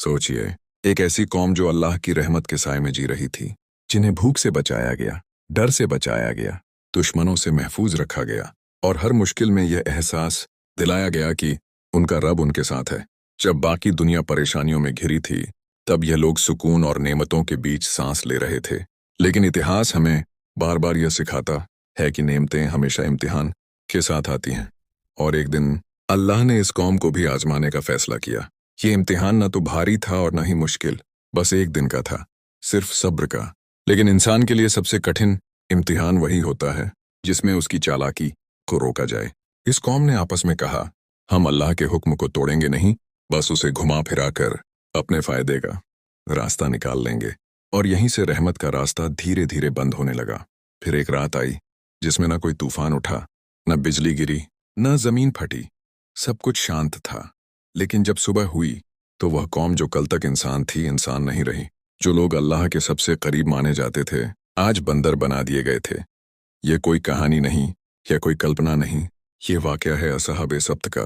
सोचिए, एक ऐसी कौम जो अल्लाह की रहमत के साए में जी रही थी, जिन्हें भूख से बचाया गया, डर से बचाया गया, दुश्मनों से महफूज रखा गया और हर मुश्किल में यह एहसास दिलाया गया कि उनका रब उनके साथ है। जब बाकी दुनिया परेशानियों में घिरी थी, तब यह लोग सुकून और नेमतों के बीच सांस ले रहे थे। लेकिन इतिहास हमें बार बार यह सिखाता है कि नेमतें हमेशा इम्तिहान के साथ आती हैं, और एक दिन अल्लाह ने इस कौम को भी आजमाने का फैसला किया। ये इम्तिहान न तो भारी था और न ही मुश्किल, बस एक दिन का था, सिर्फ सब्र का। लेकिन इंसान के लिए सबसे कठिन इम्तिहान वही होता है जिसमें उसकी चालाकी को रोका जाए। इस कौम ने आपस में कहा, हम अल्लाह के हुक्म को तोड़ेंगे नहीं, बस उसे घुमा फिरा कर अपने फायदे का रास्ता निकाल लेंगे। और यहीं से रहमत का रास्ता धीरे धीरे बंद होने लगा। फिर एक रात आई जिसमें न कोई तूफान उठा, न बिजली गिरी, न जमीन फटी, सब कुछ शांत था। लेकिन जब सुबह हुई तो वह कौम जो कल तक इंसान थी, इंसान नहीं रही। जो लोग अल्लाह के सबसे करीब माने जाते थे, आज बंदर बना दिए गए थे। ये कोई कहानी नहीं या कोई कल्पना नहीं, ये वाकया है असहाबे सब्त का।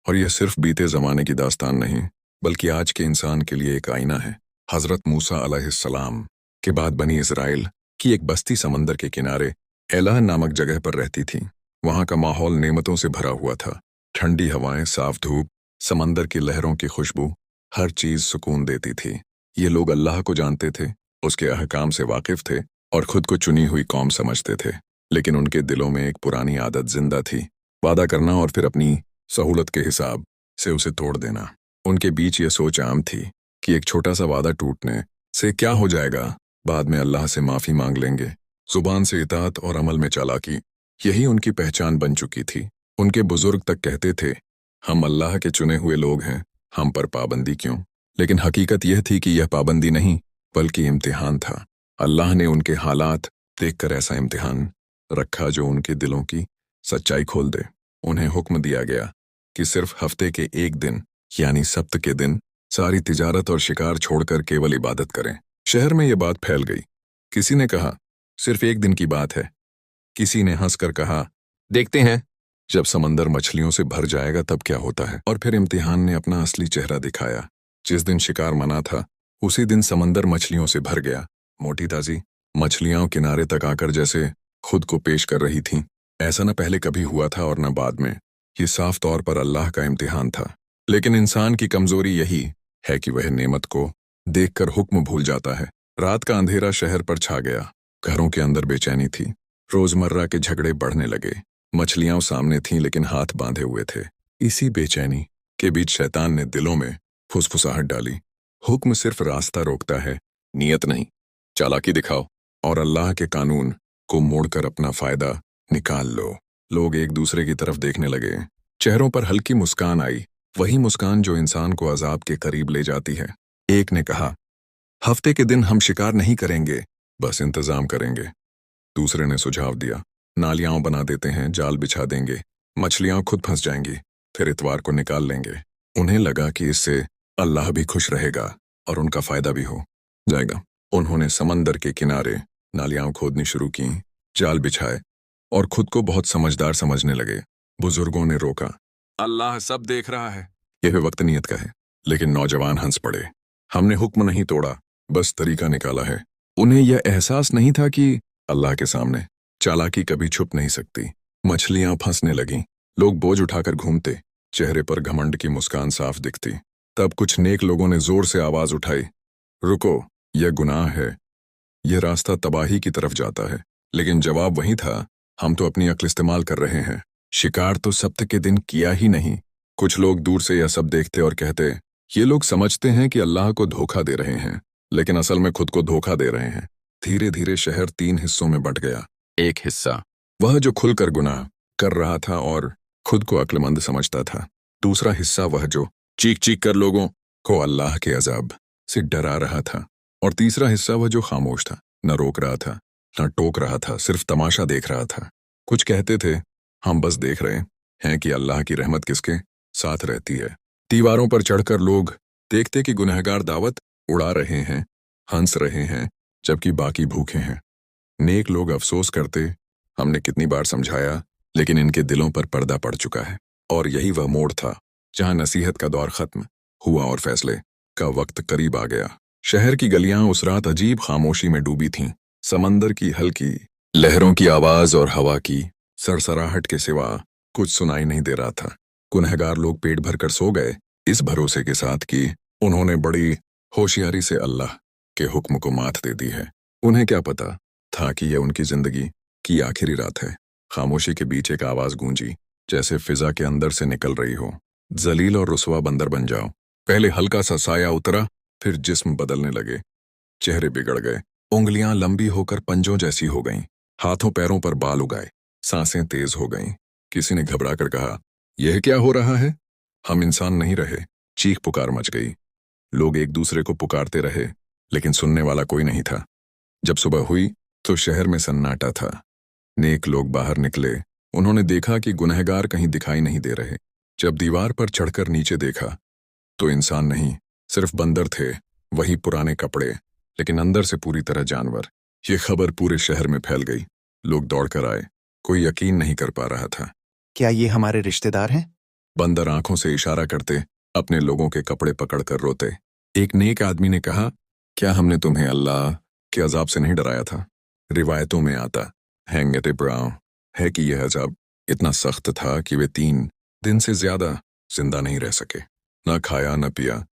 और यह सिर्फ बीते ज़माने की दास्तान नहीं, बल्कि आज के इंसान के लिए एक आईना है। हज़रत मूसा अलैहिस्सलाम के बाद बनी इज़राइल की एक बस्ती समंदर के किनारे एलाह नामक जगह पर रहती थी। वहाँ का माहौल नेमतों से भरा हुआ था। ठंडी हवाएं, साफ धूप, समंदर की लहरों की खुशबू, हर चीज़ सुकून देती थी। ये लोग अल्लाह को जानते थे, उसके अहकाम से वाकिफ थे और खुद को चुनी हुई कौम समझते थे। लेकिन उनके दिलों में एक पुरानी आदत जिंदा थी, वादा करना और फिर अपनी सहूलत के हिसाब से उसे तोड़ देना। उनके बीच ये सोच आम थी कि एक छोटा सा वादा टूटने से क्या हो जाएगा, बाद में अल्लाह से माफ़ी मांग लेंगे। जुबान से इताअत और अमल में चालाकी, यही उनकी पहचान बन चुकी थी। उनके बुजुर्ग तक कहते थे, हम अल्लाह के चुने हुए लोग हैं, हम पर पाबंदी क्यों? लेकिन हकीकत यह थी कि यह पाबंदी नहीं, बल्कि इम्तिहान था। अल्लाह ने उनके हालात देखकर ऐसा इम्तिहान रखा जो उनके दिलों की सच्चाई खोल दे। उन्हें हुक्म दिया गया कि सिर्फ हफ्ते के एक दिन यानी सब्त के दिन सारी तिजारत और शिकार छोड़कर केवल इबादत करें। शहर में यह बात फैल गई। किसी ने कहा, सिर्फ एक दिन की बात है। किसी ने हंसकर कहा, देखते हैं जब समंदर मछलियों से भर जाएगा तब क्या होता है। और फिर इम्तिहान ने अपना असली चेहरा दिखाया। जिस दिन शिकार मना था, उसी दिन समंदर मछलियों से भर गया। मोटी ताजी मछलियां किनारे तक आकर जैसे खुद को पेश कर रही थीं। ऐसा न पहले कभी हुआ था और न बाद में। ये साफ तौर पर अल्लाह का इम्तिहान था। लेकिन इंसान की कमजोरी यही है कि वह नेमत को देखकर हुक्म भूल जाता है। रात का अंधेरा शहर पर छा गया। घरों के अंदर बेचैनी थी। रोजमर्रा के झगड़े बढ़ने लगे। मछलियां सामने थीं लेकिन हाथ बांधे हुए थे। इसी बेचैनी के बीच शैतान ने दिलों में फुसफुसाहट डाली। हुक्म सिर्फ रास्ता रोकता है, नियत नहीं। चालाकी दिखाओ और अल्लाह के कानून को मोड़कर अपना फायदा निकाल लो। लोग एक दूसरे की तरफ देखने लगे। चेहरों पर हल्की मुस्कान आई, वही मुस्कान जो इंसान को अजाब के करीब ले जाती है। एक ने कहा, हफ्ते के दिन हम शिकार नहीं करेंगे, बस इंतजाम करेंगे। दूसरे ने सुझाव दिया, नालियां बना देते हैं, जाल बिछा देंगे, मछलियां खुद फंस जाएंगी, फिर इतवार को निकाल लेंगे। उन्हें लगा कि इससे अल्लाह भी खुश रहेगा और उनका फायदा भी हो जाएगा। उन्होंने समंदर के किनारे नालियां खोदनी शुरू की, जाल बिछाए और खुद को बहुत समझदार समझने लगे। बुजुर्गों ने रोका, अल्लाह सब देख रहा है, यह वक्त नियत का है। लेकिन नौजवान हंस पड़े, हमने हुक्म नहीं तोड़ा, बस तरीका निकाला है। उन्हें यह एहसास नहीं था कि अल्लाह के सामने चालाकी कभी छुप नहीं सकती। मछलियां फंसने लगीं, लोग बोझ उठाकर घूमते, चेहरे पर घमंड की मुस्कान साफ दिखती। तब कुछ नेक लोगों ने जोर से आवाज उठाई, रुको, यह गुनाह है, यह रास्ता तबाही की तरफ जाता है। लेकिन जवाब वही था, हम तो अपनी अक्ल इस्तेमाल कर रहे हैं, शिकार तो सब्त के दिन किया ही नहीं। कुछ लोग दूर से यह सब देखते और कहते, ये लोग समझते हैं कि अल्लाह को धोखा दे रहे हैं, लेकिन असल में खुद को धोखा दे रहे हैं। धीरे धीरे शहर 3 हिस्सों में बंट गया। एक हिस्सा वह जो खुलकर गुनाह कर रहा था और खुद को अक्लमंद समझता था। दूसरा हिस्सा वह जो चीख चीख कर लोगों को अल्लाह के अजाब से डरा रहा था। और तीसरा हिस्सा वह जो खामोश था, न रोक रहा था, न टोक रहा था, सिर्फ तमाशा देख रहा था। कुछ कहते थे, हम बस देख रहे हैं कि अल्लाह की रहमत किसके साथ रहती है। दीवारों पर चढ़कर लोग देखते कि गुनहगार दावत उड़ा रहे हैं, हंस रहे हैं, जबकि बाकी भूखे हैं। नेक लोग अफसोस करते, हमने कितनी बार समझाया, लेकिन इनके दिलों पर पर्दा पड़ चुका है। और यही वह मोड़ था जहां नसीहत का दौर खत्म हुआ और फैसले का वक्त करीब आ गया। शहर की गलियां उस रात अजीब खामोशी में डूबी थीं। समंदर की हल्की लहरों की आवाज और हवा की सरसराहट के सिवा कुछ सुनाई नहीं दे रहा था। गुनहगार लोग पेट भर कर सो गए, इस भरोसे के साथ कि उन्होंने बड़ी होशियारी से अल्लाह के हुक्म को मात दे दी है। उन्हें क्या पता था कि यह उनकी जिंदगी की आखिरी रात है। खामोशी के बीच एक आवाज गूंजी, जैसे फिजा के अंदर से निकल रही हो, जलील और रुसवा बंदर बन जाओ। पहले हल्का सा साया उतरा, फिर जिस्म बदलने लगे। चेहरे बिगड़ गए, उंगलियां लंबी होकर पंजों जैसी हो गईं, हाथों पैरों पर बाल उगाए, सांसें तेज हो गईं। किसी ने घबरा कर कहा, यह क्या हो रहा है? हम इंसान नहीं रहे। चीख पुकार मच गई। लोग एक दूसरे को पुकारते रहे, लेकिन सुनने वाला कोई नहीं था। जब सुबह हुई तो शहर में सन्नाटा था। नेक लोग बाहर निकले। उन्होंने देखा कि गुनहगार कहीं दिखाई नहीं दे रहे। जब दीवार पर चढ़कर नीचे देखा तो इंसान नहीं, सिर्फ बंदर थे। वही पुराने कपड़े, लेकिन अंदर से पूरी तरह जानवर। ये खबर पूरे शहर में फैल गई। लोग दौड़कर आए। कोई यकीन नहीं कर पा रहा था। क्या ये हमारे रिश्तेदार हैं? बंदर आंखों से इशारा करते अपने लोगों के कपड़े पकड़कर रोते। एक नेक आदमी ने कहा, क्या हमने तुम्हें अल्लाह के अजाब से नहीं डराया था? रिवायतों में आता है कि यह अजाब इतना सख्त था कि वे 3 दिन से ज्यादा जिंदा नहीं रह सके। न खाया न पिया,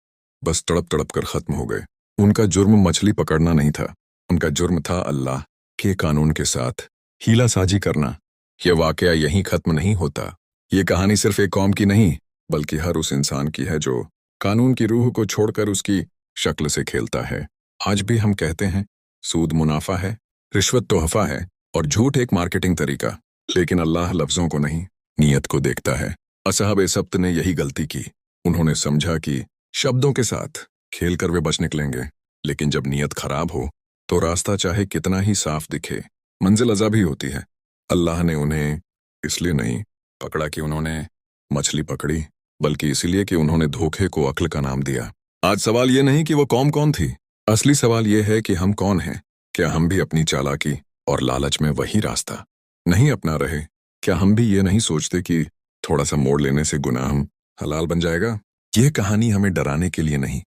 बस तड़प तड़प कर खत्म हो गए। उनका जुर्म मछली पकड़ना नहीं था, उनका जुर्म था अल्लाह के कानून के साथ हीला साजी करना। यह वाकया यहीं खत्म नहीं होता। ये कहानी सिर्फ एक कौम की नहीं, बल्कि हर उस इंसान की है जो कानून की रूह को छोड़कर उसकी शक्ल से खेलता है। आज भी हम कहते हैं, सूद मुनाफा है, रिश्वत तोहफा है और झूठ एक मार्केटिंग तरीका, लेकिन अल्लाह लफ्जों को नहीं, नीयत को देखता है। असहाबे सब्त ने यही गलती की। उन्होंने समझा कि शब्दों के साथ खेलकर वे बच निकलेंगे, लेकिन जब नीयत खराब हो तो रास्ता चाहे कितना ही साफ दिखे, मंजिल अज़ाब ही होती है। अल्लाह ने उन्हें इसलिए नहीं पकड़ा कि उन्होंने मछली पकड़ी, बल्कि इसलिए कि उन्होंने धोखे को अक्ल का नाम दिया। आज सवाल ये नहीं कि वो कौम कौन थी, असली सवाल ये है कि हम कौन हैं। क्या हम भी अपनी चालाकी और लालच में वही रास्ता नहीं अपना रहे? क्या हम भी ये नहीं सोचते कि थोड़ा सा मोड़ लेने से गुनाह हलाल बन जाएगा? यह कहानी हमें डराने के लिए नहीं,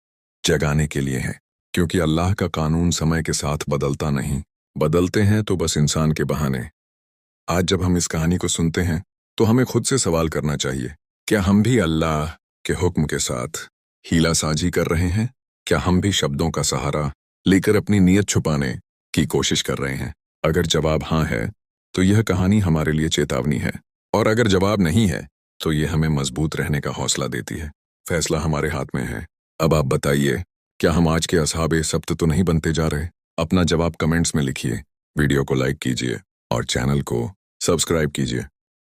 जगाने के लिए है, क्योंकि अल्लाह का कानून समय के साथ बदलता नहीं, बदलते हैं तो बस इंसान के बहाने। आज जब हम इस कहानी को सुनते हैं तो हमें खुद से सवाल करना चाहिए, क्या हम भी अल्लाह के हुक्म के साथ हीला साजी कर रहे हैं? क्या हम भी शब्दों का सहारा लेकर अपनी नीयत छुपाने की कोशिश कर रहे हैं? अगर जवाब हाँ है तो यह कहानी हमारे लिए चेतावनी है, और अगर जवाब नहीं है तो यह हमें मजबूत रहने का हौसला देती है। फैसला हमारे हाथ में है। अब आप बताइए, क्या हम आज के असहाबे सब्त तो नहीं बनते जा रहे? अपना जवाब कमेंट्स में लिखिए, वीडियो को लाइक कीजिए और चैनल को सब्सक्राइब कीजिए।